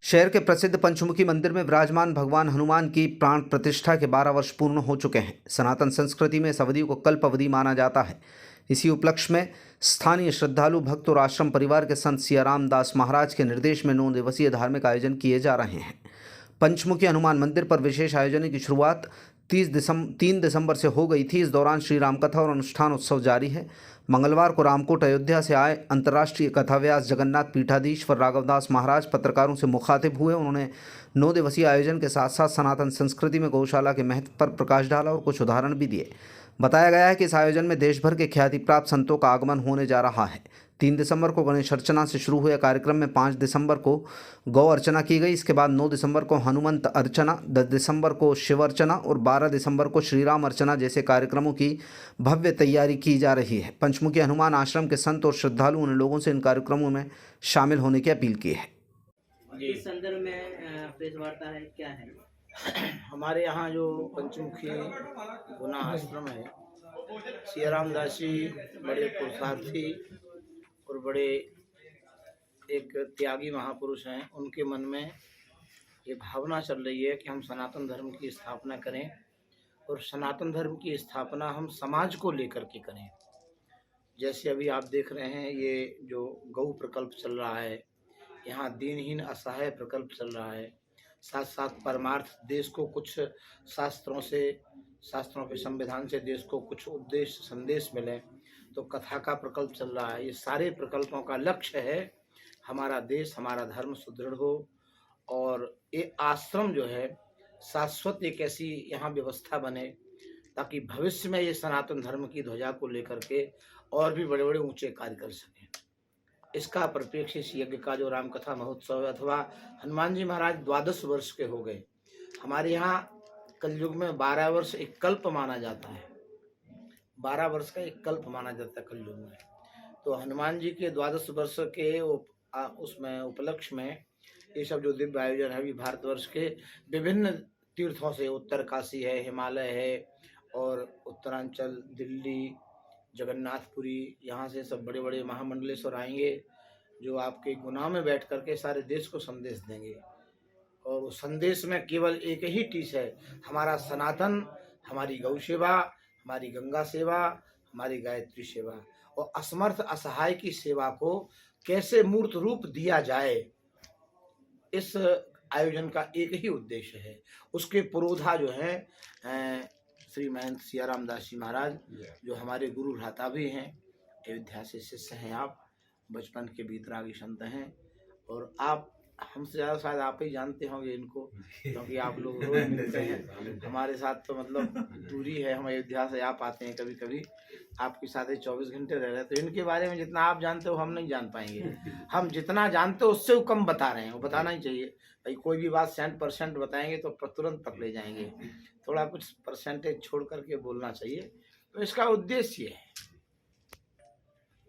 शहर के प्रसिद्ध पंचमुखी मंदिर में विराजमान भगवान हनुमान की प्राण प्रतिष्ठा के 12 वर्ष पूर्ण हो चुके हैं। सनातन संस्कृति में इस अवधि को कल्प अवधि माना जाता है। इसी उपलक्ष्य में स्थानीय श्रद्धालु भक्त और आश्रम परिवार के संत सियाराम दास महाराज के निर्देश में 9 दिवसीय धार्मिक आयोजन किए जा रहे हैं। पंचमुखी हनुमान मंदिर पर विशेष आयोजन की शुरुआत 3 दिसंबर से हो गई थी। इस दौरान श्री राम कथा और अनुष्ठान उत्सव जारी है। मंगलवार को रामकोट अयोध्या से आए अंतर्राष्ट्रीय कथाव्यास जगन्नाथ पीठाधीश्वर राघवदास महाराज पत्रकारों से मुखातिब हुए। उन्होंने 9 दिवसीय आयोजन के साथ साथ सनातन संस्कृति में गौशाला के महत्व पर प्रकाश डाला और कुछ उदाहरण भी दिए। बताया गया है कि इस आयोजन में देश भर के ख्याति प्राप्त संतों का आगमन होने जा रहा है। 3 दिसंबर को गणेश अर्चना से शुरू हुए कार्यक्रम में 5 दिसंबर को गौ अर्चना की गई। इसके बाद 9 दिसंबर को हनुमंत अर्चना, 10 दिसंबर को शिव अर्चना और 12 दिसंबर को श्रीराम अर्चना जैसे कार्यक्रमों की भव्य तैयारी की जा रही है। पंचमुखी हनुमान आश्रम के संत और श्रद्धालुओं ने लोगों से इन कार्यक्रमों में शामिल होने की अपील की है। इस संदर्भ में प्रेस वार्ता है, क्या है? हमारे यहाँ जो पंचमुखी गुना आश्रम है, सियाराम दास जी बड़े पुरुषार्थी और बड़े एक त्यागी महापुरुष हैं। उनके मन में ये भावना चल रही है कि हम सनातन धर्म की स्थापना करें और सनातन धर्म की स्थापना हम समाज को लेकर के करें। जैसे अभी आप देख रहे हैं, ये जो गौ प्रकल्प चल रहा है, यहाँ दीनहीन असहाय प्रकल्प चल रहा है, साथ साथ परमार्थ देश को कुछ शास्त्रों के संविधान से देश को कुछ उद्देश्य संदेश मिले, तो कथा का प्रकल्प चल रहा है। ये सारे प्रकल्पों का लक्ष्य है हमारा देश, हमारा धर्म सुदृढ़ हो और ये आश्रम जो है शाश्वत एक ऐसी यहाँ व्यवस्था बने ताकि भविष्य में ये सनातन धर्म की ध्वजा को लेकर के और भी बड़े बड़े ऊंचे कार्य कर सकें। इसका परिप्रेक्ष्य इस यज्ञ का जो रामकथा महोत्सव है, अथवा हनुमान जी महाराज 12 वर्ष के हो गए। हमारे यहाँ कलयुग में 12 वर्ष एक कल्प माना जाता है, 12 वर्ष का एक कल्प माना जाता है कलयुग में। तो हनुमान जी के 12 वर्ष के उसमें उपलक्ष्य में ये सब जो दिव्य आयोजन है, अभी भारतवर्ष के विभिन्न तीर्थों से, उत्तर काशी है, हिमालय है और उत्तरांचल, दिल्ली, जगन्नाथपुरी, यहाँ से सब बड़े बड़े महामंडलेश्वर आएंगे जो आपके गुनाह में बैठ करके सारे देश को संदेश देंगे। और उस संदेश में केवल एक ही टीस है, हमारा सनातन, हमारी गौ सेवा, हमारी गंगा सेवा, हमारी गायत्री सेवा और असमर्थ असहाय की सेवा को कैसे मूर्त रूप दिया जाए, इस आयोजन का एक ही उद्देश्य है। उसके पुरोधा जो है श्री महंत सियाराम दास जी महाराज, जो हमारे गुरु भ्राता भी हैं, अयोध्या से शिष्य हैं। आप बचपन के बीतरागी संत हैं और आप हमसे ज़्यादा शायद आप ही जानते होंगे इनको, क्योंकि आप लोग रोज मिलते हैं हमारे साथ। तो मतलब दूरी है, हम अयोध्या से आप आते हैं कभी कभी, आपके साथ ही 24 घंटे रह रहे हैं। तो इनके बारे में जितना आप जानते हो हम नहीं जान पाएंगे। हम जितना जानते हो उससे कम बता रहे हैं, वो बताना ही चाहिए भाई। कोई भी बात 100% बताएंगे तो तुरंत पकड़े जाएंगे, थोड़ा कुछ परसेंटेज छोड़ करके बोलना चाहिए। तो इसका उद्देश्य है